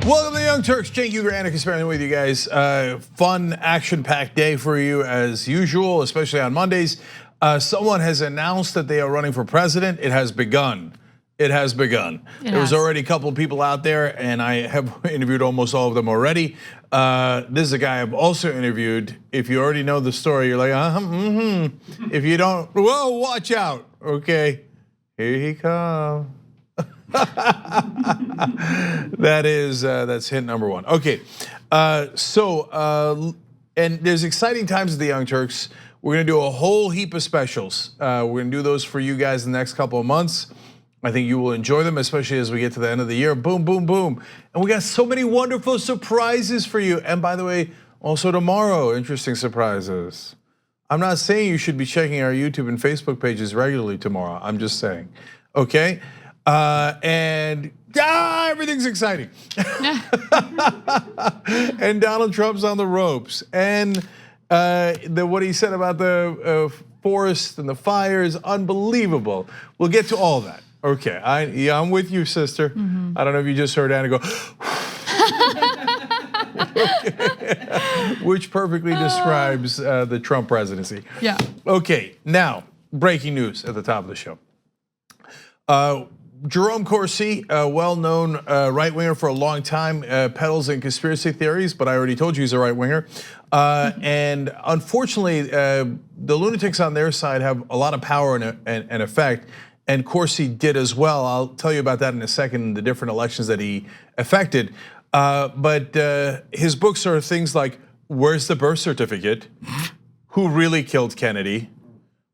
Welcome to the Young Turks. Cenk, Uygur, and Kasparian with you guys. Fun, action-packed day for you as usual, especially on Mondays. Someone has announced that they are running for president. It has begun. It has begun. There was already a couple of people out there, and I have interviewed almost all of them already. This is a guy I've also interviewed. If you already know the story, you're like, If you don't, whoa, watch out. Okay, here he comes. That's hint number one. Okay, and there's exciting times at the Young Turks. We're gonna do a whole heap of specials. We're gonna do those for you guys in the next couple of months. I think you will enjoy them, especially as we get to the end of the year. Boom, boom, boom. And we got so many wonderful surprises for you. And by the way, also tomorrow, interesting surprises. I'm not saying you should be checking our YouTube and Facebook pages regularly tomorrow. I'm just saying, okay? Everything's exciting. And Donald Trump's on the ropes. And what he said about the forest and the fires, unbelievable. We'll get to all that. Okay, I'm with you, sister. I don't know if you just heard Anna go, which perfectly describes the Trump presidency. Yeah. Okay, now, breaking news at the top of the show. Jerome Corsi, a well-known right-winger for a long time, peddles in conspiracy theories, but I already told you he's a right-winger. And unfortunately, the lunatics on their side have a lot of power and effect, and Corsi did as well. I'll tell you about that in a second, the different elections that he affected. But his books are things like, where's the birth certificate? Who really killed Kennedy?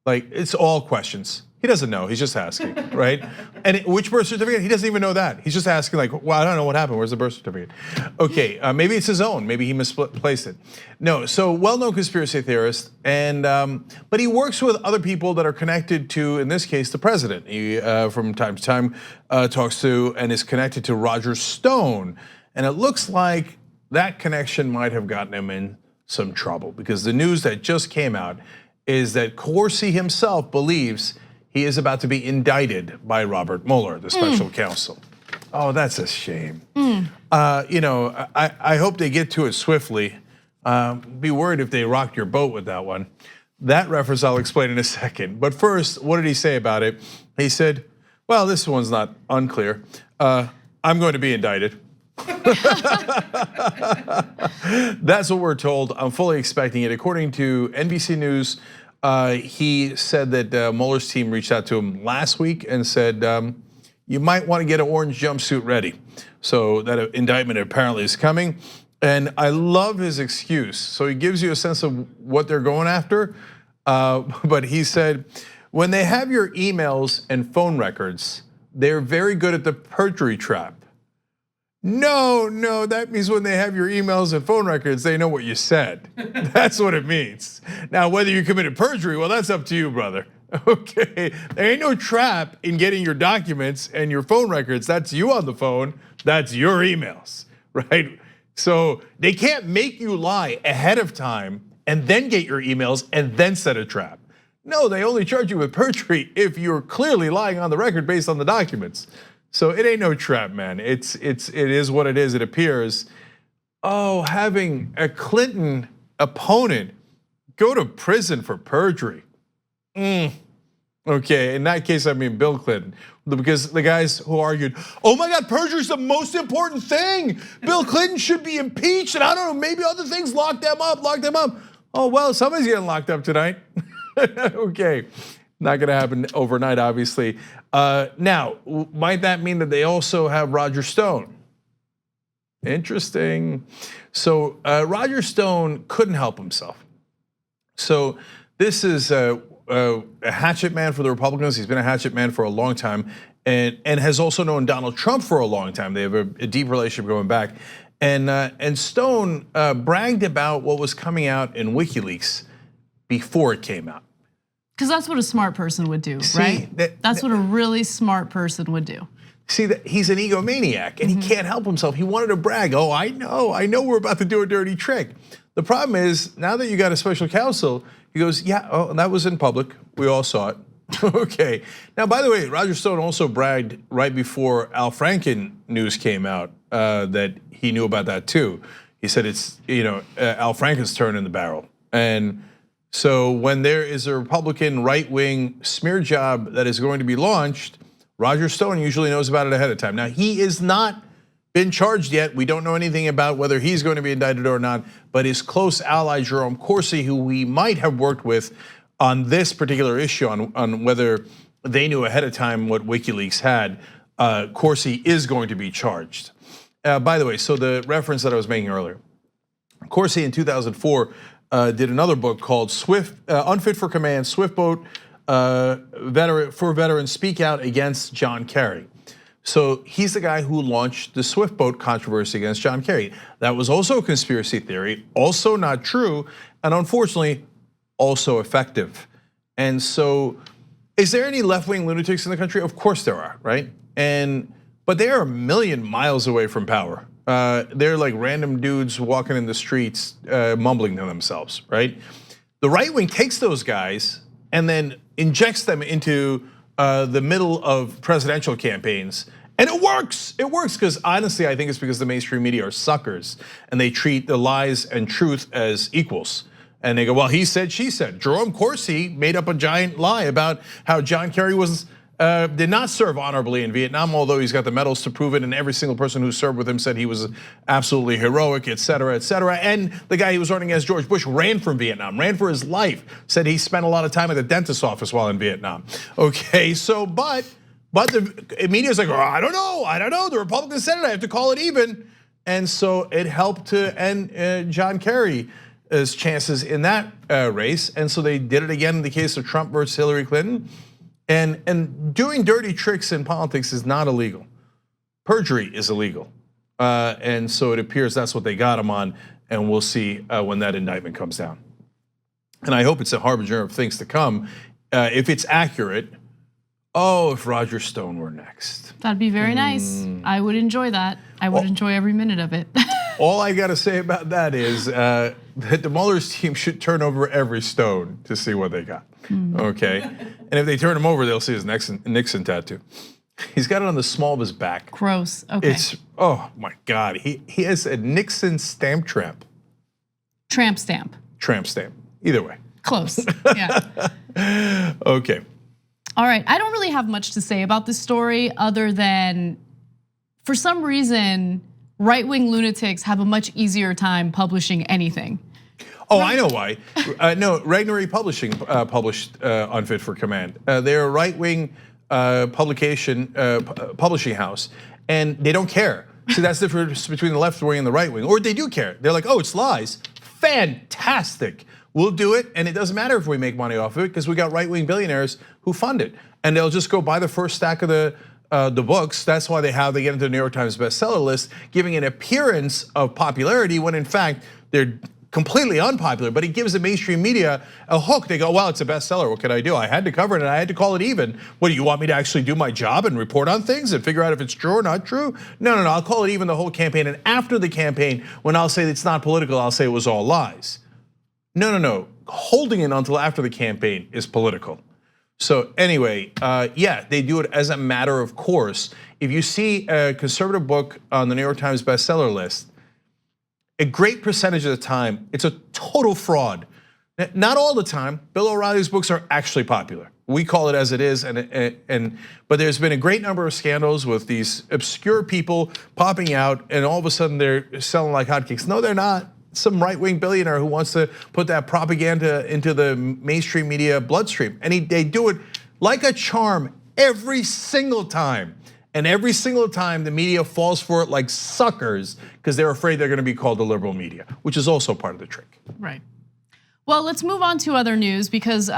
Like, it's all questions. He doesn't know, he's just asking, right? And which birth certificate? He doesn't even know that. He's just asking like, well, I don't know what happened, where's the birth certificate? Okay, maybe it's his own, maybe he misplaced it. No, so well-known conspiracy theorist, and but he works with other people that are connected to, in this case, the president. He, from time to time, talks to and is connected to Roger Stone. And it looks like that connection might have gotten him in some trouble, because the news that just came out is that Corsi himself believes he is about to be indicted by Robert Mueller, the special counsel. Oh, that's a shame. I hope they get to it swiftly. Be worried if they rocked your boat with that one. That reference I'll explain in a second. But first, what did he say about it? He said, well, this one's not unclear. I'm going to be indicted. That's what we're told. I'm fully expecting it. According to NBC News, he said that Mueller's team reached out to him last week and said, you might want to get an orange jumpsuit ready. So that indictment apparently is coming. And I love his excuse. So he gives you a sense of what they're going after. But he said, when they have your emails and phone records, they're very good at the perjury trap. No, that means when they have your emails and phone records, they know what you said. That's what it means. Now, whether you committed perjury, well, that's up to you, brother. Okay, there ain't no trap in getting your documents and your phone records. That's you on the phone, that's your emails, right? So they can't make you lie ahead of time and then get your emails and then set a trap. No, they only charge you with perjury if you're clearly lying on the record based on the documents. So it ain't no trap, man. It is what it is. It appears. Oh, having a Clinton opponent go to prison for perjury. Okay, in that case, I mean Bill Clinton, because the guys who argued, oh my God, perjury is the most important thing. Bill Clinton should be impeached, and I don't know, maybe other things lock them up. Oh well, somebody's getting locked up tonight. Okay. Not gonna happen overnight, obviously. Now, might that mean that they also have Roger Stone? Interesting. So Roger Stone couldn't help himself. So this is a hatchet man for the Republicans. He's been a hatchet man for a long time, and has also known Donald Trump for a long time. They have a deep relationship going back. And Stone bragged about what was coming out in WikiLeaks before it came out. Because that's what a smart person would do, right? That's what a really smart person would do. See, that he's an egomaniac and he can't help himself. He wanted to brag. Oh, I know we're about to do a dirty trick. The problem is, now that you got a special counsel, he goes, yeah, oh, that was in public. We all saw it. Okay. Now, by the way, Roger Stone also bragged right before Al Franken news came out that he knew about that too. He said it's Al Franken's turn in the barrel, and so when there is a Republican right-wing smear job that is going to be launched, Roger Stone usually knows about it ahead of time. Now he is not been charged yet. We don't know anything about whether he's going to be indicted or not, but his close ally Jerome Corsi, who we might have worked with on this particular issue, on whether they knew ahead of time what WikiLeaks had, Corsi is going to be charged. By the way, so the reference that I was making earlier, Corsi in 2004 did another book called Unfit for Command, Swift Boat for Veterans Speak Out Against John Kerry. So he's the guy who launched the Swift Boat controversy against John Kerry. That was also a conspiracy theory, also not true, and unfortunately, also effective. And so, is there any left-wing lunatics in the country? Of course there are, right? But they are a million miles away from power. They're like random dudes walking in the streets, mumbling to themselves, right? The right wing takes those guys and then injects them into the middle of presidential campaigns, and it works. It works because honestly, I think it's because the mainstream media are suckers and they treat the lies and truth as equals. And they go, well, he said, she said. Jerome Corsi made up a giant lie about how John Kerry did not serve honorably in Vietnam, although he's got the medals to prove it, and every single person who served with him said he was absolutely heroic, et cetera, et cetera. And the guy he was running as, George Bush, ran from Vietnam, ran for his life, said he spent a lot of time at the dentist's office while in Vietnam. Okay, so, but the media's like, oh, I don't know, the Republican Senate, I have to call it even. And so it helped to end John Kerry's chances in that race. And so they did it again in the case of Trump versus Hillary Clinton. And doing dirty tricks in politics is not illegal. Perjury is illegal. And so it appears that's what they got him on, and we'll see when that indictment comes down. And I hope it's a harbinger of things to come. If it's accurate, if Roger Stone were next. That'd be very nice. I would enjoy that. I would enjoy every minute of it. All I gotta say about that is that the Mueller's team should turn over every stone to see what they got, okay? And if they turn him over, they'll see his Nixon tattoo. He's got it on the small of his back. Gross, okay. It's, oh my God, he has a Nixon stamp tramp. Tramp stamp. Tramp stamp, either way. Close, yeah. Okay. All right, I don't really have much to say about this story other than, for some reason, right-wing lunatics have a much easier time publishing anything. Oh, I know why. No, Regnery Publishing published Unfit for Command. They're a right-wing publishing house, and they don't care. See, that's the difference between the left wing and the right wing. Or they do care. They're like, oh, it's lies. Fantastic. We'll do it, and it doesn't matter if we make money off of it because we got right-wing billionaires who fund it, and they'll just go buy the first stack of the books. That's why they get into the New York Times bestseller list, giving an appearance of popularity when in fact they're completely unpopular. But it gives the mainstream media a hook. They go, well, it's a bestseller. What can I do? I had to cover it and I had to call it even. What do you want me to actually do my job and report on things and figure out if it's true or not true? No, I'll call it even the whole campaign. And after the campaign, when I'll say it's not political, I'll say it was all lies. No. Holding it until after the campaign is political. So anyway, yeah, they do it as a matter of course. If you see a conservative book on the New York Times bestseller list, a great percentage of the time, it's a total fraud. Not all the time. Bill O'Reilly's books are actually popular. We call it as it is, but there's been a great number of scandals with these obscure people popping out, and all of a sudden they're selling like hotcakes. No, they're not. Some right-wing billionaire who wants to put that propaganda into the mainstream media bloodstream. And they do it like a charm every single time. And every single time the media falls for it like suckers because they're afraid they're gonna be called the liberal media, which is also part of the trick. Right. Well, let's move on to other news because the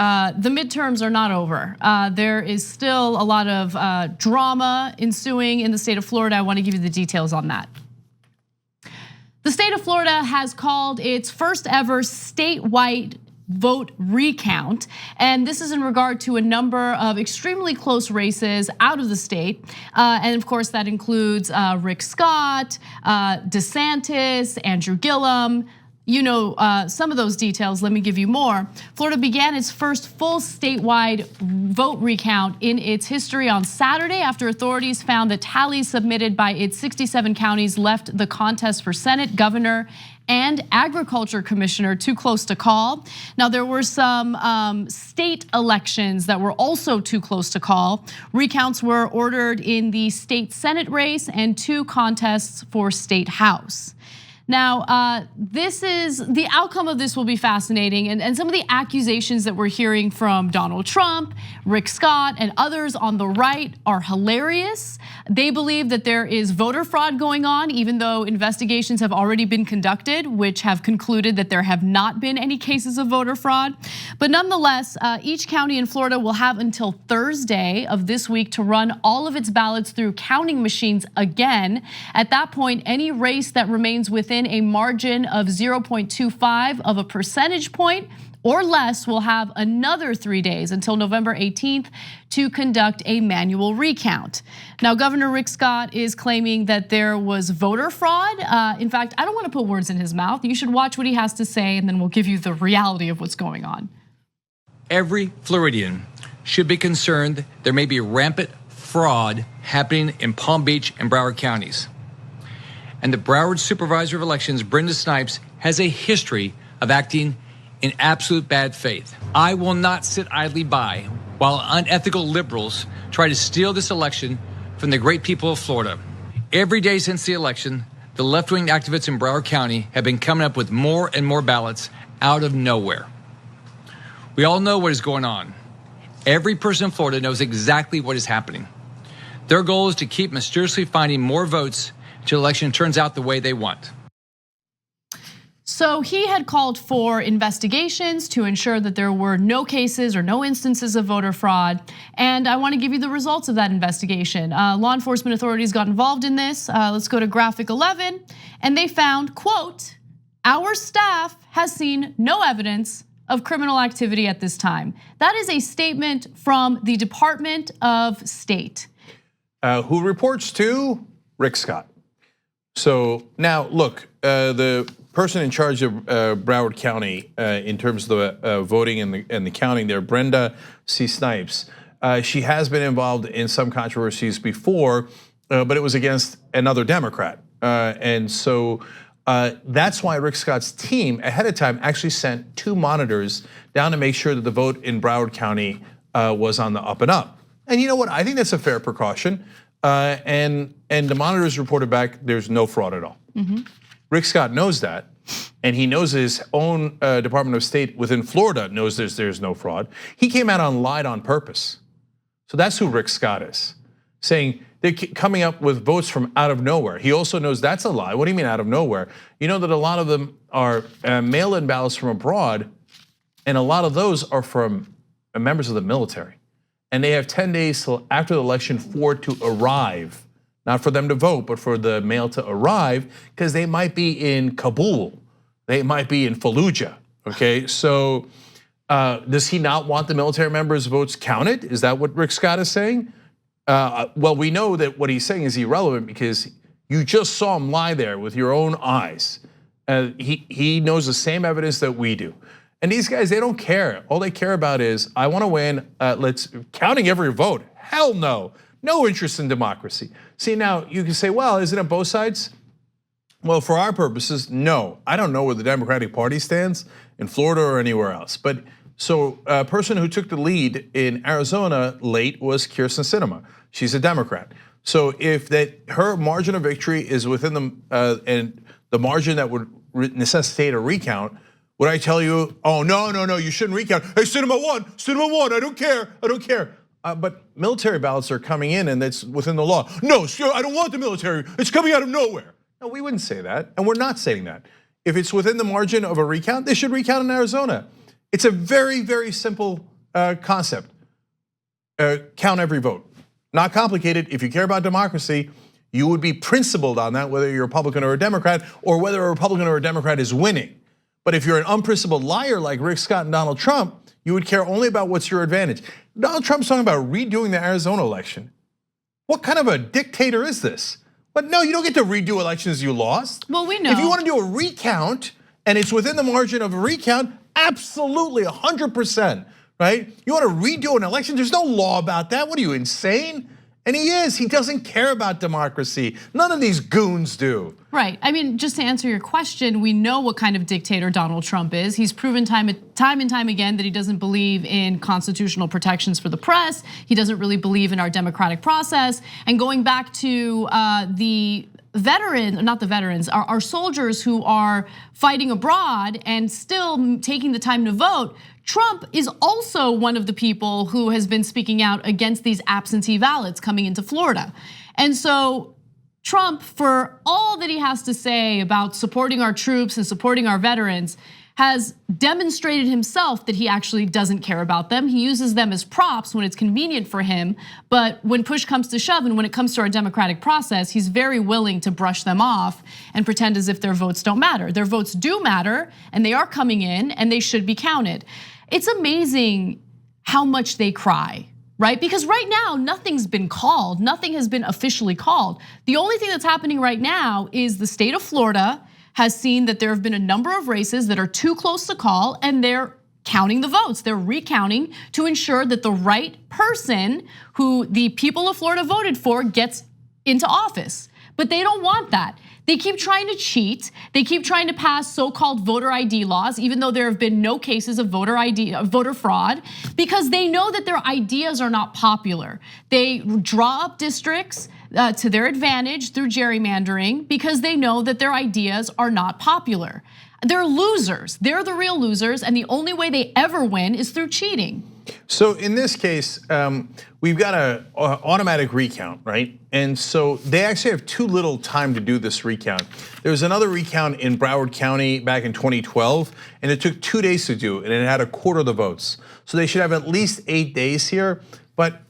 midterms are not over. There is still a lot of drama ensuing in the state of Florida. I wanna give you the details on that. The state of Florida has called its first ever statewide vote recount, and this is in regard to a number of extremely close races out of the state, and of course that includes Rick Scott, DeSantis, Andrew Gillum, you know some of those details. Let me give you more. Florida began its first full statewide vote recount in its history on Saturday after authorities found that tallies submitted by its 67 counties left the contest for Senate, governor, and agriculture commissioner too close to call. Now, there were some state elections that were also too close to call. Recounts were ordered in the state Senate race and 2 contests for state house. Now, the outcome of this will be fascinating, and some of the accusations that we're hearing from Donald Trump, Rick Scott, and others on the right are hilarious. They believe that there is voter fraud going on, even though investigations have already been conducted, which have concluded that there have not been any cases of voter fraud. But nonetheless, each county in Florida will have until Thursday of this week to run all of its ballots through counting machines again. At that point, any race that remains within a margin of 0.25 of a percentage point or less will have another 3 days until November 18th to conduct a manual recount. Now, Governor Rick Scott is claiming that there was voter fraud. In fact, I don't want to put words in his mouth. You should watch what he has to say, and then we'll give you the reality of what's going on. Every Floridian should be concerned there may be rampant fraud happening in Palm Beach and Broward counties. And the Broward Supervisor of Elections, Brenda Snipes, has a history of acting in absolute bad faith. I will not sit idly by while unethical liberals try to steal this election from the great people of Florida. Every day since the election, the left-wing activists in Broward County have been coming up with more and more ballots out of nowhere. We all know what is going on. Every person in Florida knows exactly what is happening. Their goal is to keep mysteriously finding more votes until the election turns out the way they want. So he had called for investigations to ensure that there were no cases or no instances of voter fraud. And I want to give you the results of that investigation. Law enforcement authorities got involved in this. Let's go to graphic 11. And they found, quote, "Our staff has seen no evidence of criminal activity at this time." That is a statement from the Department of State. Who reports to Rick Scott. So now look, the person in charge of Broward County in terms of the voting and the counting there, Brenda C. Snipes, she has been involved in some controversies before, but it was against another Democrat. And so that's why Rick Scott's team ahead of time actually sent 2 monitors down to make sure that the vote in Broward County was on the up and up. And you know what? I think that's a fair precaution. And the monitors reported back there's no fraud at all. Rick Scott knows that, and he knows his own Department of State within Florida knows there's no fraud. He came out and lied on purpose. So that's who Rick Scott is, saying they're coming up with votes from out of nowhere. He also knows that's a lie. What do you mean out of nowhere? You know that a lot of them are mail-in ballots from abroad, and a lot of those are from members of the military. And they have 10 days till after the election for it to arrive. Not for them to vote, but for the mail to arrive, because they might be in Kabul, they might be in Fallujah, okay? So does he not want the military members' votes counted? Is that what Rick Scott is saying? Well, we know that what he's saying is irrelevant because you just saw him lie there with your own eyes. He knows the same evidence that we do. And these guys, they don't care. All they care about is, I wanna win, let's counting every vote. Hell no, no interest in democracy. See, now you can say, well, isn't it both sides? Well, for our purposes, no. I don't know where the Democratic Party stands in Florida or anywhere else. But so a person who took the lead in Arizona late was Kyrsten Sinema. She's a Democrat. So if her margin of victory is within and the margin that would necessitate a recount, would I tell you, oh, no, you shouldn't recount. Hey, Sinema won, I don't care. But military ballots are coming in and it's within the law. No, sure, I don't want the military, it's coming out of nowhere. No, we wouldn't say that, and we're not saying that. If it's within the margin of a recount, they should recount in Arizona. It's a very, very simple concept. Count every vote. Not complicated. If you care about democracy, you would be principled on that, whether you're a Republican or a Democrat, or whether a Republican or a Democrat is winning. But if you're an unprincipled liar like Rick Scott and Donald Trump, you would care only about what's your advantage. Donald Trump's talking about redoing the Arizona election. What kind of a dictator is this? But no, you don't get to redo elections you lost. Well, we know. If you want to do a recount and it's within the margin of a recount, absolutely 100%, right? You want to redo an election? There's no law about that. What are you, insane? And he is. He doesn't care about democracy. None of these goons do. Right. I mean, just to answer your question, we know what kind of dictator Donald Trump is. He's proven time and time again that he doesn't believe in constitutional protections for the press. He doesn't really believe in our democratic process. And going back to the veterans, not the veterans, our soldiers who are fighting abroad and still taking the time to vote, Trump is also one of the people who has been speaking out against these absentee ballots coming into Florida. And so Trump, for all that he has to say about supporting our troops and supporting our veterans, has demonstrated himself that he actually doesn't care about them. He uses them as props when it's convenient for him, but when push comes to shove and when it comes to our democratic process, he's very willing to brush them off and pretend as if their votes don't matter. Their votes do matter, and they are coming in, and they should be counted. It's amazing how much they cry, right? Because right now, nothing's been called. Nothing has been officially called. The only thing that's happening right now is the state of Florida has seen that there have been a number of races that are too close to call, and they're counting the votes. They're recounting to ensure that the right person who the people of Florida voted for gets into office. But they don't want that. They keep trying to cheat. They keep trying to pass so-called voter ID laws, even though there have been no cases of voter fraud, because they know that their ideas are not popular. They draw up districts to their advantage through gerrymandering because they know that their ideas are not popular. They're losers. They're the real losers, and the only way they ever win is through cheating. So in this case, we've got an automatic recount, right? And so they actually have too little time to do this recount. There was another recount in Broward County back in 2012, and it took 2 days to do, and it had a quarter of the votes. So they should have at least 8 days here. But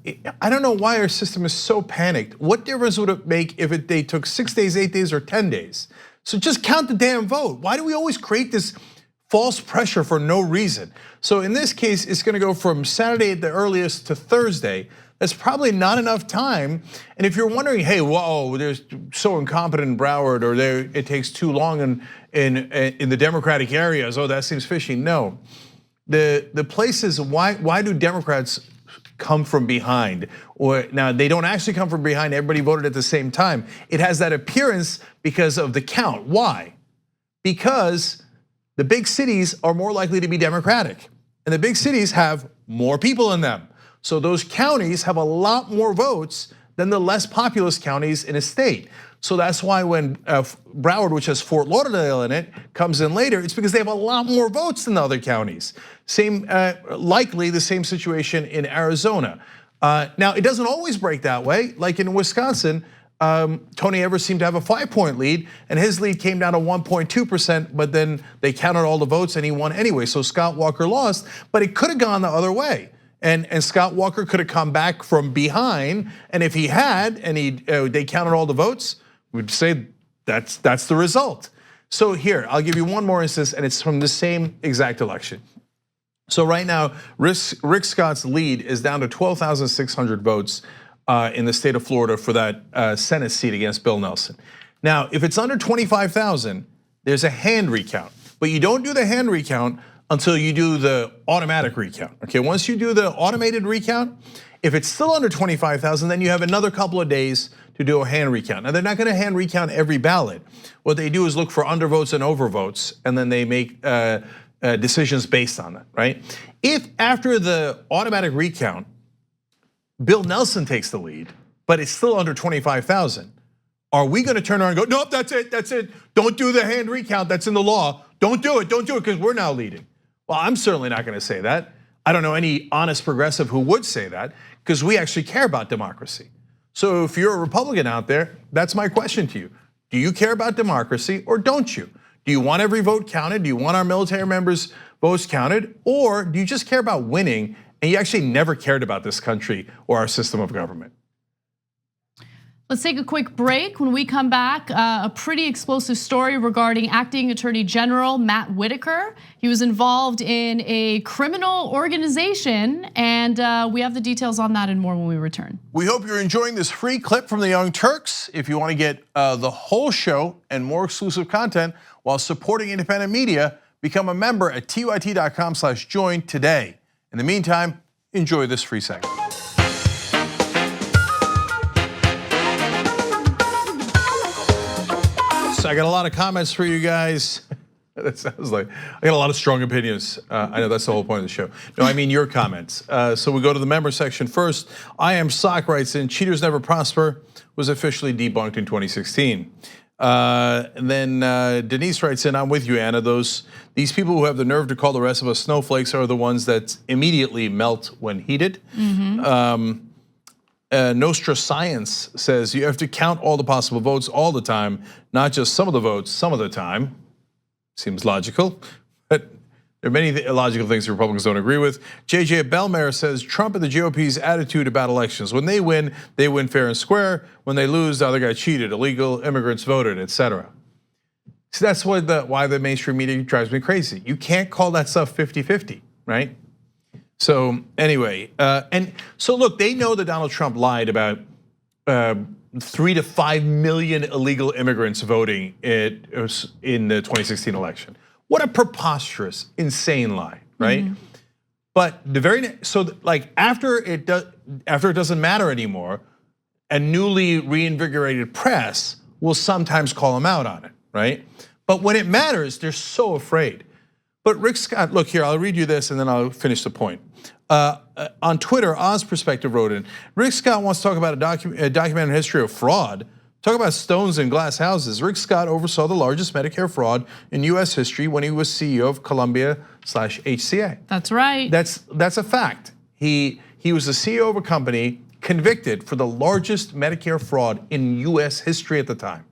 I don't know why our system is so panicked. What difference would it make if they took 6 days, 8 days, or 10 days? So just count the damn vote. Why do we always create this false pressure for no reason? So in this case, it's gonna go from Saturday at the earliest to Thursday. That's probably not enough time. And if you're wondering, hey, whoa, they're so incompetent in Broward, or it takes too long in the Democratic areas, oh, that seems fishy. No, the places, why do Democrats come from behind? Or now they don't actually come from behind, everybody voted at the same time. It has that appearance because of the count. Why? Because the big cities are more likely to be Democratic, and the big cities have more people in them. So those counties have a lot more votes than the less populous counties in a state. So that's why when Broward, which has Fort Lauderdale in it, comes in later, it's because they have a lot more votes than the other counties. Likely the same situation in Arizona. Now, it doesn't always break that way. Like in Wisconsin, Tony Evers seemed to have a 5-point lead, and his lead came down to 1.2%, but then they counted all the votes and he won anyway. So Scott Walker lost, but it could have gone the other way. And Scott Walker could have come back from behind, and if he had, and they counted all the votes, we'd say that's the result. So here, I'll give you one more instance, and it's from the same exact election. So right now, Rick Scott's lead is down to 12,600 votes in the state of Florida for that Senate seat against Bill Nelson. Now, if it's under 25,000, there's a hand recount, but you don't do the hand recount until you do the automatic recount. Okay, once you do the automated recount, if it's still under 25,000, then you have another couple of days to do a hand recount. Now, they're not gonna hand recount every ballot. What they do is look for undervotes and overvotes, and then they make decisions based on that, right? If after the automatic recount, Bill Nelson takes the lead, but it's still under 25,000, are we gonna turn around and go, nope, that's it, don't do the hand recount, that's in the law, don't do it, because we're now leading? Well, I'm certainly not gonna say that. I don't know any honest progressive who would say that, because we actually care about democracy. So if you're a Republican out there, that's my question to you. Do you care about democracy or don't you? Do you want every vote counted? Do you want our military members' votes counted? Or do you just care about winning and you actually never cared about this country or our system of government? Let's take a quick break. When we come back, a pretty explosive story regarding acting Attorney General Matt Whitaker. He was involved in a criminal organization, and we have the details on that and more when we return. We hope you're enjoying this free clip from the Young Turks. If you want to get the whole show and more exclusive content while supporting independent media, become a member at tyt.com/join today. In the meantime, enjoy this free segment. So I got a lot of comments for you guys. That sounds like I got a lot of strong opinions. I know that's the whole point of the show. No, I mean your comments. So we go to the member section first. I Am Sock writes in, cheaters never prosper was officially debunked in 2016. And then Denise writes in, I'm with you, Anna. These people who have the nerve to call the rest of us snowflakes are the ones that immediately melt when heated. Nostra Science says you have to count all the possible votes all the time, not just some of the votes some of the time. Seems logical, but there are many illogical things the Republicans don't agree with. JJ Bellmare says Trump and the GOP's attitude about elections. When they win fair and square. When they lose, the other guy cheated, illegal immigrants voted, etc. So that's why the mainstream media drives me crazy. You can't call that stuff 50-50, right? So anyway, and so look, they know that Donald Trump lied about 3 to 5 million illegal immigrants voting in the 2016 election. What a preposterous, insane lie, right? But after it doesn't matter anymore, a newly reinvigorated press will sometimes call him out on it, right? But when it matters, they're so afraid. But Rick Scott, look here, I'll read you this and then I'll finish the point. On Twitter, Oz Perspective wrote in, Rick Scott wants to talk about a documented history of fraud. Talk about stones and glass houses. Rick Scott oversaw the largest Medicare fraud in US history when he was CEO of Columbia/HCA. That's right. That's a fact. He was the CEO of a company convicted for the largest Medicare fraud in US history at the time,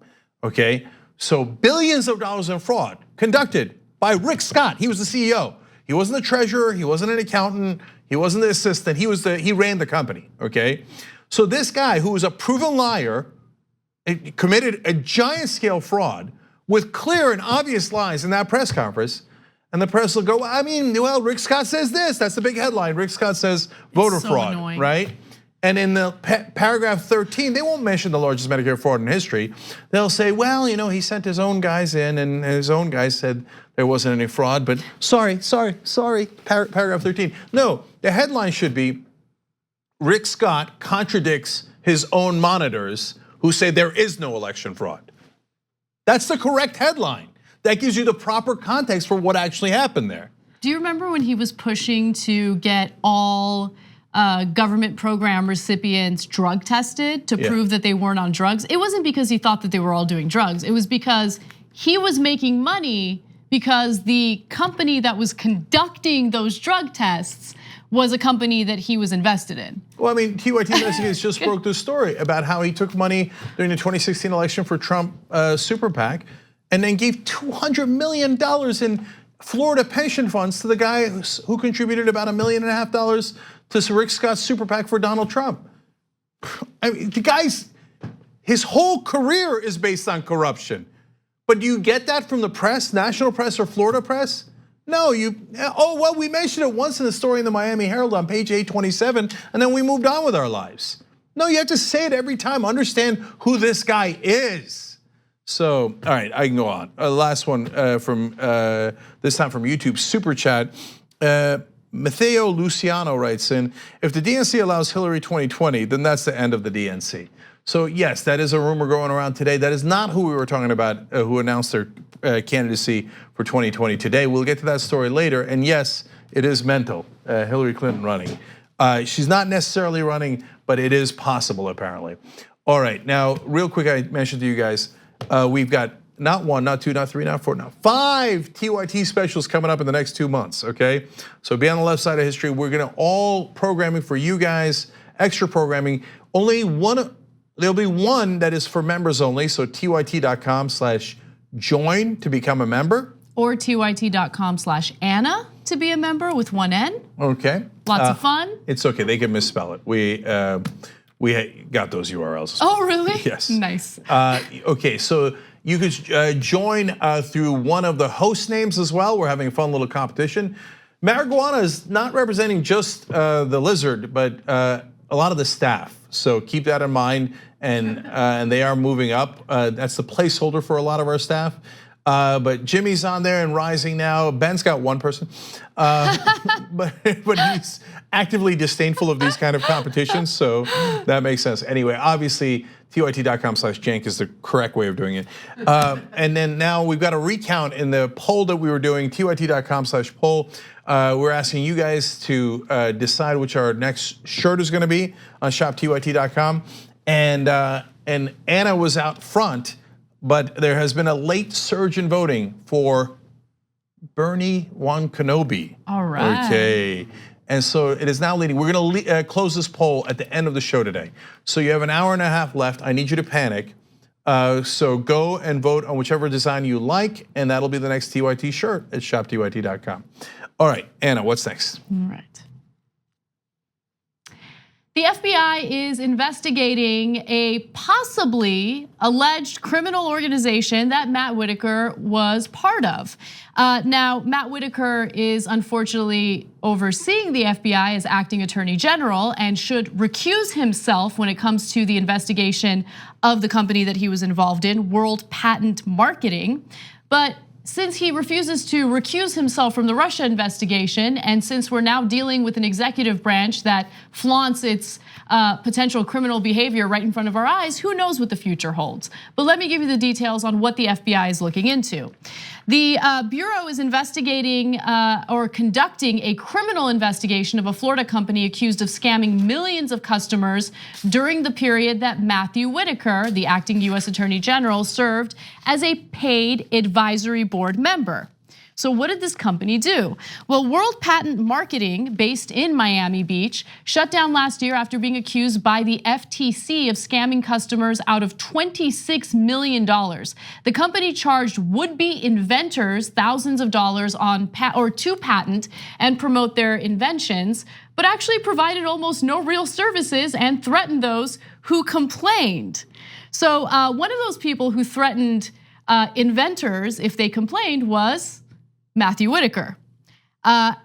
okay? So billions of dollars in fraud conducted by Rick Scott. He was the CEO. He wasn't the treasurer, he wasn't an accountant, he wasn't the assistant, he ran the company, okay? So this guy who was a proven liar committed a giant scale fraud with clear and obvious lies in that press conference. And the press will go, well, Rick Scott says this, that's the big headline. Rick Scott says voter fraud, annoying. Right? And in the paragraph 13, they won't mention the largest Medicare fraud in history. They'll say, well, he sent his own guys in and his own guys said there wasn't any fraud, but sorry, paragraph 13. No, the headline should be, Rick Scott contradicts his own monitors who say there is no election fraud. That's the correct headline. That gives you the proper context for what actually happened there. Do you remember when he was pushing to get all government program recipients drug tested to prove that they weren't on drugs? It wasn't because he thought that they were all doing drugs. It was because he was making money because the company that was conducting those drug tests was a company that he was invested in. Well, TYT Investigates just broke this story about how he took money during the 2016 election for Trump super PAC and then gave $200 million in Florida pension funds to the guy who contributed about $1.5 million to Rick Scott's super PAC for Donald Trump. The guy's, his whole career is based on corruption. But do you get that from the press, national press or Florida press? No, we mentioned it once in the story in the Miami Herald on page 827, and then we moved on with our lives. No, you have to say it every time, understand who this guy is. So, all right, I can go on. Last one from, this time from YouTube, Super Chat. Matteo Luciano writes in, if the DNC allows Hillary 2020, then that's the end of the DNC. So yes, that is a rumor going around today. That is not who we were talking about, who announced their candidacy for 2020 today. We'll get to that story later. And yes, it is mental, Hillary Clinton running. She's not necessarily running, but it is possible apparently. All right, now real quick, I mentioned to you guys, we've got not 1, not 2, not 3, not 4, not 5 TYT specials coming up in the next 2 months, okay? So be on the left side of history. We're gonna all programming for you guys, extra programming. There'll be one that is for members only, so tyt.com/join to become a member. Or tyt.com/Anna to be a member with 1 N. Okay. Lots of fun. It's okay, they can misspell it. We got those URLs. Oh, really? Yes. Nice. Okay, so you could join through one of the host names as well. We're having a fun little competition. Marijuana is not representing just the lizard, but a lot of the staff. So keep that in mind, and they are moving up. That's the placeholder for a lot of our staff. But Jimmy's on there and rising now. Ben's got one person, but he's actively disdainful of these kind of competitions, so that makes sense. Anyway, obviously, tyt.com/Cenk is the correct way of doing it. And then now we've got a recount in the poll that we were doing, tyt.com/poll. We're asking you guys to decide which our next shirt is gonna be on shoptyt.com. And Anna was out front, but there has been a late surge in voting for Bernie Kenobi. All right. Okay. And so it is now leading. We're gonna close this poll at the end of the show today. So you have an hour and a half left. I need you to panic. So go and vote on whichever design you like, and that'll be the next TYT shirt at shoptyt.com. All right, Anna, what's next? All right. The FBI is investigating a possibly alleged criminal organization that Matt Whitaker was part of. Now, Matt Whitaker is unfortunately overseeing the FBI as acting attorney general and should recuse himself when it comes to the investigation of the company that he was involved in, World Patent Marketing. But since he refuses to recuse himself from the Russia investigation, and since we're now dealing with an executive branch that flaunts its potential criminal behavior right in front of our eyes, who knows what the future holds? But let me give you the details on what the FBI is looking into. The Bureau is investigating or conducting a criminal investigation of a Florida company accused of scamming millions of customers during the period that Matthew Whitaker, the acting US Attorney General, served as a paid advisory board member. So what did this company do? Well, World Patent Marketing, based in Miami Beach, shut down last year after being accused by the FTC of scamming customers out of $26 million. The company charged would-be inventors thousands of dollars to patent and promote their inventions, but actually provided almost no real services and threatened those who complained. So one of those people who threatened inventors if they complained was Matthew Whitaker.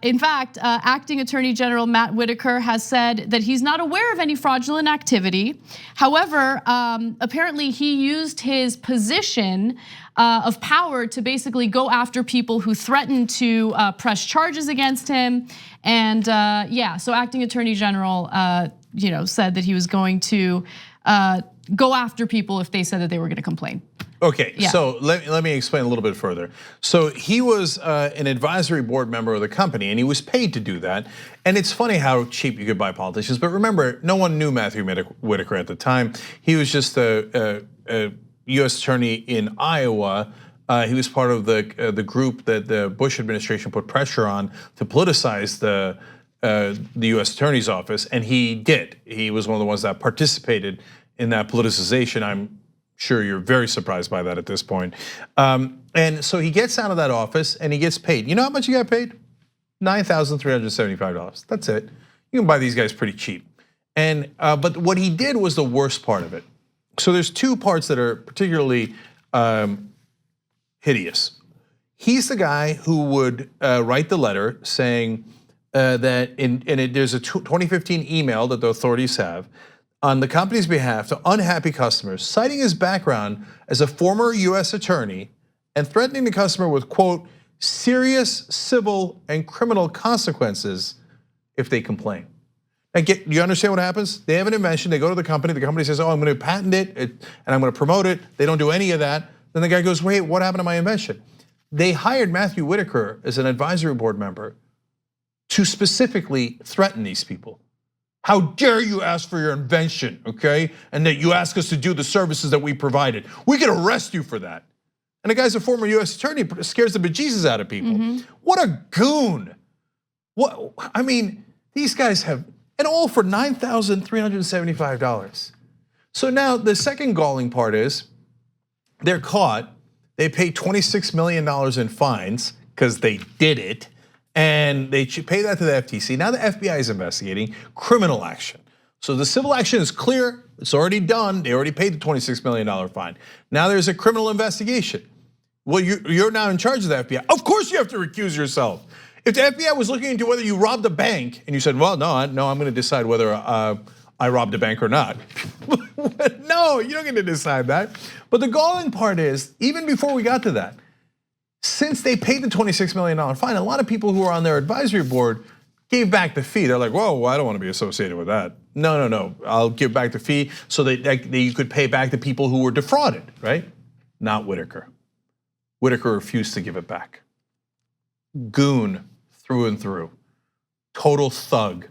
In fact, acting Attorney General Matt Whitaker has said that he's not aware of any fraudulent activity. However, apparently he used his position of power to basically go after people who threatened to press charges against him. And yeah, so acting Attorney General said that he was going to go after people if they said that they were gonna complain. Okay, yeah. So let me explain a little bit further. So he was an advisory board member of the company, and he was paid to do that. And it's funny how cheap you could buy politicians. But remember, no one knew Matthew Whitaker at the time. He was just a U.S. attorney in Iowa. He was part of the group that the Bush administration put pressure on to politicize the U.S. attorney's office, and he did. He was one of the ones that participated in that politicization. I'm sure you're very surprised by that at this point. And so he gets out of that office and he gets paid. You know how much he got paid? $9,375. That's it. You can buy these guys pretty cheap. And but what he did was the worst part of it. So there's two parts that are particularly hideous. He's the guy who would write the letter saying that there's a 2015 email that the authorities have on the company's behalf to unhappy customers, citing his background as a former US attorney and threatening the customer with, quote, serious civil and criminal consequences if they complain. Now, do you understand what happens? They have an invention, they go to the company says, oh, I'm gonna patent it and I'm gonna promote it. They don't do any of that. Then the guy goes, wait, what happened to my invention? They hired Matthew Whitaker as an advisory board member to specifically threaten these people. How dare you ask for your invention, okay? And that you ask us to do the services that we provided. We could arrest you for that. And the guy's a former US attorney, scares the bejesus out of people. What a goon. What, I mean, these guys have, and all for $9,375. So now the second galling part is, they're caught, they pay $26 million in fines because they did it. And they pay that to the FTC. Now the FBI is investigating criminal action. So the civil action is clear. It's already done. They already paid the $26 million fine. Now there's a criminal investigation. Well, you're now in charge of the FBI. Of course you have to recuse yourself. If the FBI was looking into whether you robbed a bank and you said, well, no, I'm going to decide whether I robbed a bank or not. No, you're not going to decide that. But the galling part is, even before we got to that, since they paid the $26 million fine, a lot of people who are on their advisory board gave back the fee. They're like, whoa, I don't want to be associated with that. No, I'll give back the fee so that you could pay back the people who were defrauded, right? Not Whitaker. Whitaker refused to give it back. Goon through and through, total thug.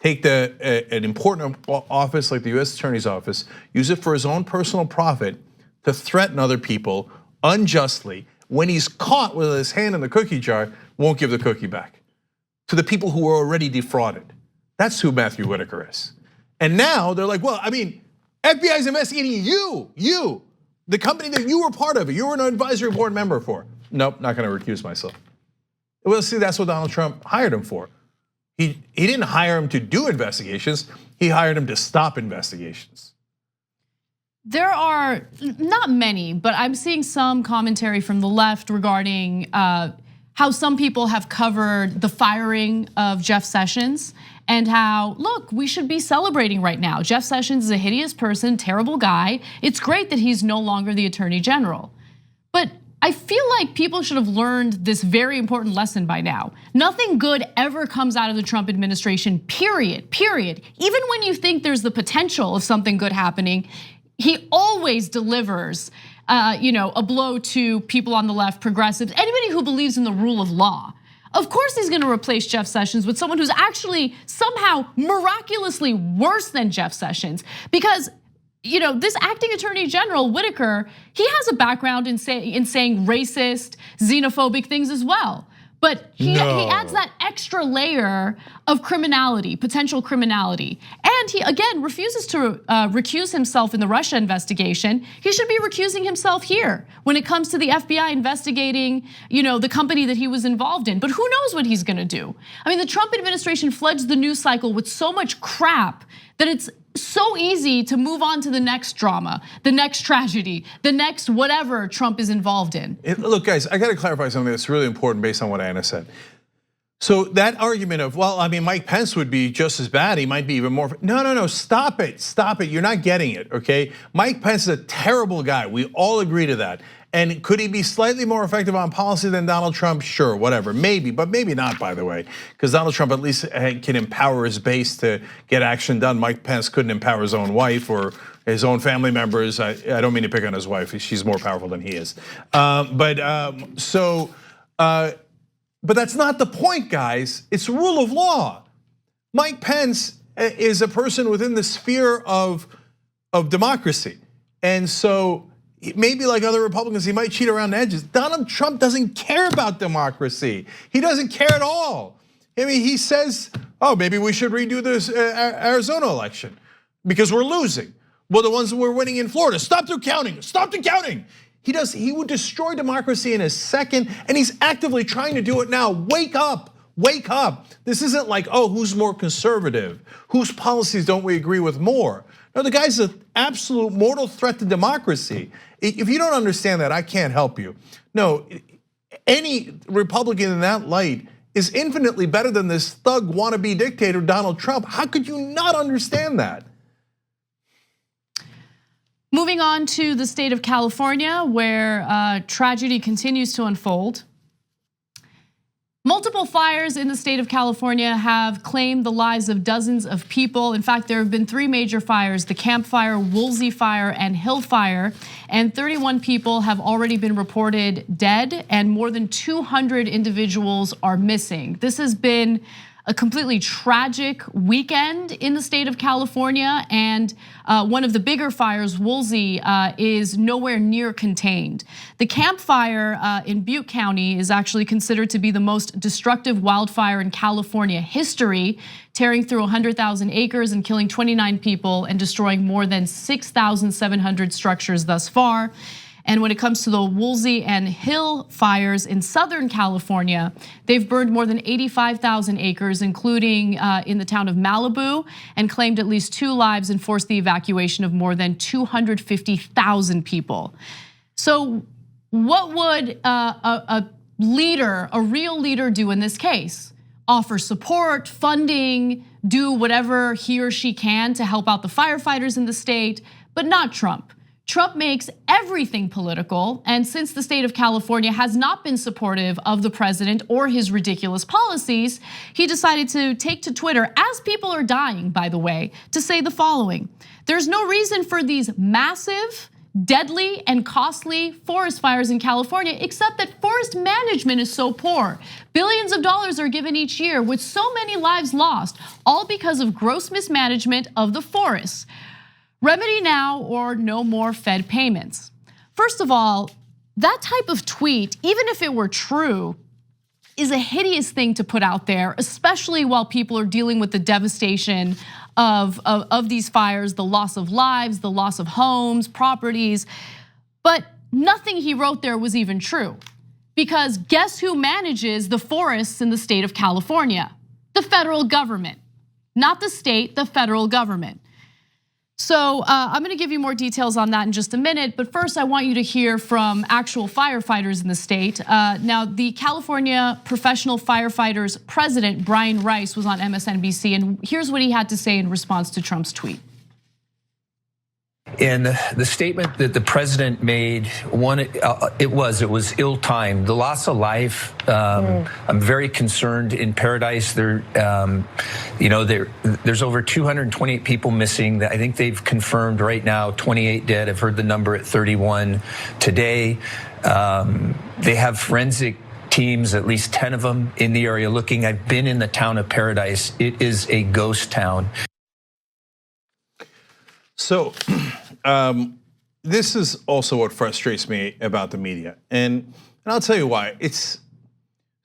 Take an important office like the US Attorney's Office, use it for his own personal profit to threaten other people unjustly. When he's caught with his hand in the cookie jar, won't give the cookie back to the people who were already defrauded. That's who Matthew Whitaker is. And now they're like, well, I mean, FBI is investigating you, the company that you were part of, you were an advisory board member for. Nope, not gonna recuse myself. Well, see, that's what Donald Trump hired him for. He didn't hire him to do investigations, he hired him to stop investigations. There are not many, but I'm seeing some commentary from the left regarding how some people have covered the firing of Jeff Sessions and how, look, we should be celebrating right now. Jeff Sessions is a hideous person, terrible guy. It's great that he's no longer the Attorney General. But I feel like people should have learned this very important lesson by now. Nothing good ever comes out of the Trump administration, period. Even when you think there's the potential of something good happening, he always delivers a blow to people on the left, progressives, anybody who believes in the rule of law. Of course he's gonna replace Jeff Sessions with someone who's actually somehow miraculously worse than Jeff Sessions, because this acting attorney general, Whitaker, he has a background in saying racist, xenophobic things as well. But he adds that extra layer of criminality, potential criminality. And he, again, refuses to recuse himself in the Russia investigation. He should be recusing himself here when it comes to the FBI investigating, the company that he was involved in. But who knows what he's gonna do? I mean, the Trump administration floods the news cycle with so much crap that it's so easy to move on to the next drama, the next tragedy, the next whatever Trump is involved in. Look, guys, I got to clarify something that's really important based on what Anna said. So that argument of, well, I mean, Mike Pence would be just as bad. He might be even more. No, stop it. You're not getting it, okay? Mike Pence is a terrible guy. We all agree to that. And could he be slightly more effective on policy than Donald Trump? Sure, whatever, maybe, but maybe not, by the way, because Donald Trump at least can empower his base to get action done. Mike Pence couldn't empower his own wife or his own family members. I don't mean to pick on his wife, she's more powerful than he is. But that's not the point, guys. It's rule of law. Mike Pence is a person within the sphere of democracy. And so maybe like other Republicans, he might cheat around the edges. Donald Trump doesn't care about democracy. He doesn't care at all. I mean, he says, oh, maybe we should redo this Arizona election because we're losing. Well, the ones that we're winning in Florida, stop the counting. He would destroy democracy in a second, and he's actively trying to do it now. Wake up. This isn't like, oh, who's more conservative? Whose policies don't we agree with more? No, the guy's an absolute mortal threat to democracy. If you don't understand that, I can't help you. No, any Republican in that light is infinitely better than this thug wannabe dictator, Donald Trump. How could you not understand that? Moving on to the state of California, where tragedy continues to unfold. Multiple fires in the state of California have claimed the lives of dozens of people. In fact, there have been 3 major fires: the Camp Fire, Woolsey Fire, and Hill Fire. And 31 people have already been reported dead, and more than 200 individuals are missing. This has been a completely tragic weekend in the state of California, and one of the bigger fires, Woolsey, is nowhere near contained. The Camp Fire in Butte County is actually considered to be the most destructive wildfire in California history, tearing through 100,000 acres and killing 29 people and destroying more than 6,700 structures thus far. And when it comes to the Woolsey and Hill fires in Southern California, they've burned more than 85,000 acres, including in the town of Malibu, and claimed at least 2 lives and forced the evacuation of more than 250,000 people. So what would a real leader do in this case? Offer support, funding, do whatever he or she can to help out the firefighters in the state, but not Trump. Trump makes everything political, and since the state of California has not been supportive of the president or his ridiculous policies, he decided to take to Twitter, as people are dying, by the way, to say the following: there's no reason for these massive, deadly and costly forest fires in California, except that forest management is so poor. Billions of dollars are given each year with so many lives lost, all because of gross mismanagement of the forests. Remedy now or no more Fed payments. First of all, that type of tweet, even if it were true, is a hideous thing to put out there, especially while people are dealing with the devastation of these fires, the loss of lives, the loss of homes, properties. But nothing he wrote there was even true. Because guess who manages the forests in the state of California? The federal government. Not the state, the federal government. So I'm gonna give you more details on that in just a minute, but first I want you to hear from actual firefighters in the state. Now, the California Professional Firefighters President, Brian Rice, was on MSNBC, and here's what he had to say in response to Trump's tweet. In the statement that the president made, it was ill-timed. The loss of life, I'm very concerned. In Paradise, there's over 228 people missing. I think they've confirmed right now 28 dead. I've heard the number at 31 today. They have forensic teams, at least 10 of them in the area looking. I've been in the town of Paradise. It is a ghost town. So this is also what frustrates me about the media, and I'll tell you why.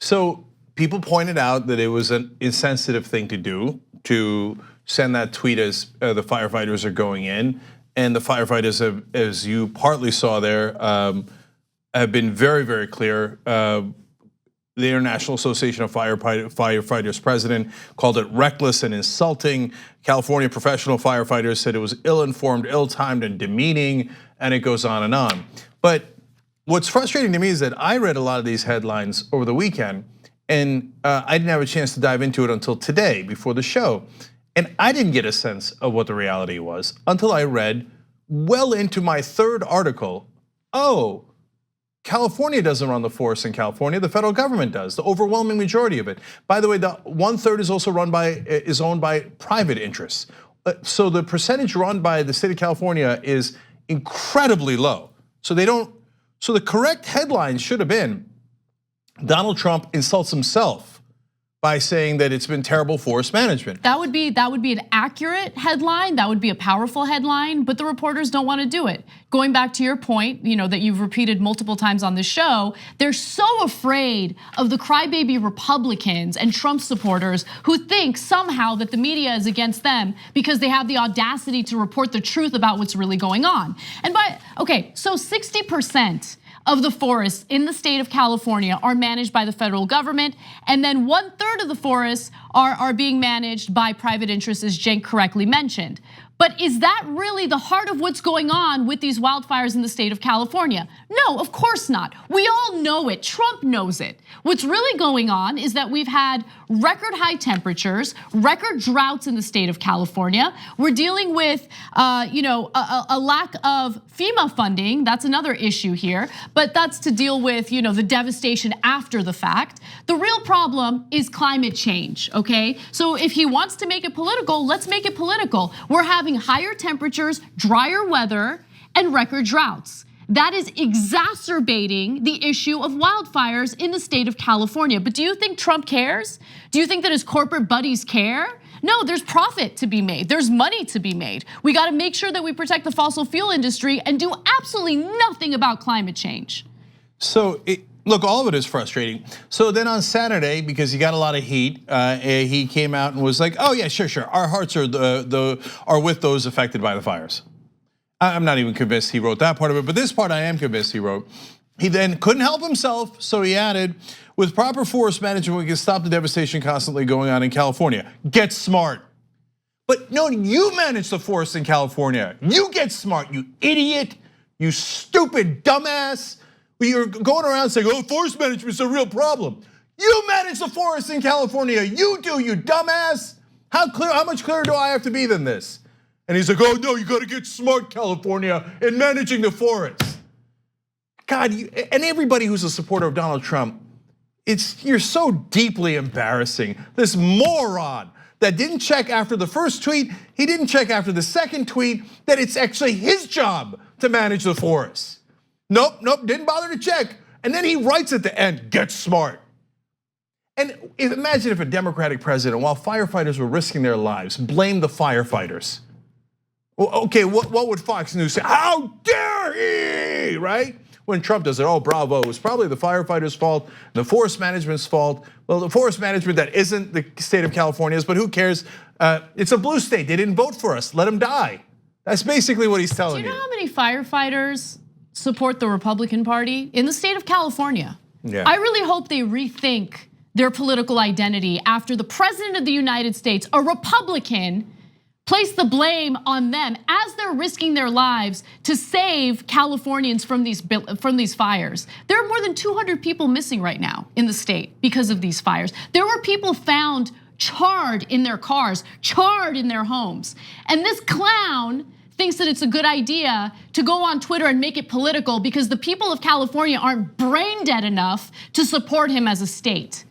So people pointed out that it was an insensitive thing to do, to send that tweet as the firefighters are going in, and the firefighters have, as you partly saw there, have been very, very clear. The International Association of Firefighters president called it reckless and insulting. California professional firefighters said it was ill-informed, ill-timed, and demeaning, and it goes on and on. But what's frustrating to me is that I read a lot of these headlines over the weekend, and I didn't have a chance to dive into it until today before the show. And I didn't get a sense of what the reality was until I read well into my third article. Oh, California doesn't run the forest in California, the federal government does, the overwhelming majority of it. By the way, the 1/3 is also owned by private interests. So the percentage run by the state of California is incredibly low. So the correct headline should have been, Donald Trump insults himself by saying that it's been terrible forest management. That would be an accurate headline, that would be a powerful headline, but the reporters don't want to do it. Going back to your point, that you've repeated multiple times on the show, they're so afraid of the crybaby Republicans and Trump supporters who think somehow that the media is against them because they have the audacity to report the truth about what's really going on. And so 60% of the forests in the state of California are managed by the federal government, and then 1/3 of the forests are being managed by private interests, as Cenk correctly mentioned. But is that really the heart of what's going on with these wildfires in the state of California? No, of course not. We all know it. Trump knows it. What's really going on is that we've had record high temperatures, record droughts in the state of California. We're dealing with a lack of FEMA funding. That's another issue here, but that's to deal with the devastation after the fact. The real problem is climate change, okay? So if he wants to make it political, let's make it political. We're having higher temperatures, drier weather, and record droughts. That is exacerbating the issue of wildfires in the state of California. But do you think Trump cares? Do you think that his corporate buddies care? No, there's profit to be made. There's money to be made. We got to make sure that we protect the fossil fuel industry and do absolutely nothing about climate change. So look, all of it is frustrating. So then on Saturday, because he got a lot of heat, he came out and was like, "Oh yeah, sure. Our hearts are with those affected by the fires." I'm not even convinced he wrote that part of it, but this part I am convinced he wrote. He then couldn't help himself, so he added, with proper forest management, we can stop the devastation constantly going on in California. Get smart. But no, you manage the forest in California. You get smart, you idiot, you stupid dumbass. You're going around saying, oh, forest management's a real problem. You manage the forest in California, you do, you dumbass. How much clearer do I have to be than this? And he's like, oh no, you gotta get smart, California, in managing the forest. God, and everybody who's a supporter of Donald Trump, you're so deeply embarrassing. This moron that didn't check after the first tweet, he didn't check after the second tweet, that it's actually his job to manage the forest. Nope, didn't bother to check. And then he writes at the end, get smart. And imagine if a Democratic president, while firefighters were risking their lives, blamed the firefighters. Well, okay, what would Fox News say? How dare he, right? When Trump does it, oh, bravo, it was probably the firefighters' fault, the forest management's fault. Well, the forest management that isn't the state of California's, but who cares? It's a blue state, they didn't vote for us, let them die. That's basically what he's telling you. Do you know how many firefighters support the Republican Party in the state of California? Yeah. I really hope they rethink their political identity after the president of the United States, a Republican, placed the blame on them as they're risking their lives to save Californians from these fires. There are more than 200 people missing right now in the state because of these fires. There were people found charred in their cars, charred in their homes. And this clown thinks that it's a good idea to go on Twitter and make it political because the people of California aren't brain dead enough to support him as a state.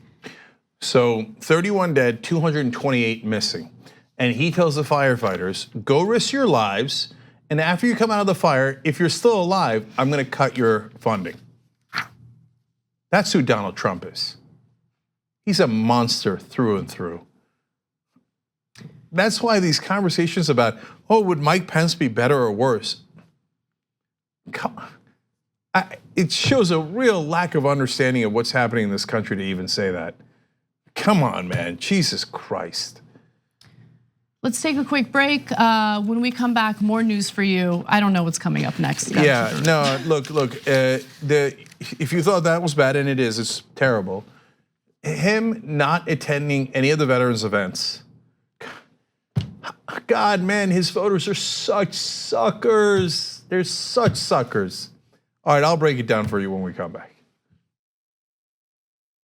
So 31 dead, 228 missing. And he tells the firefighters, go risk your lives, and after you come out of the fire, if you're still alive, I'm gonna cut your funding. That's who Donald Trump is. He's a monster through and through. That's why these conversations about, oh, would Mike Pence be better or worse? It shows a real lack of understanding of what's happening in this country to even say that. Come on, man, Jesus Christ. Let's take a quick break. When we come back, more news for you. I don't know what's coming up next. Yeah, no, look. If you thought that was bad, and it is, it's terrible. Him not attending any of the veterans events. God, man, his voters are such suckers. They're such suckers. All right, I'll break it down for you when we come back.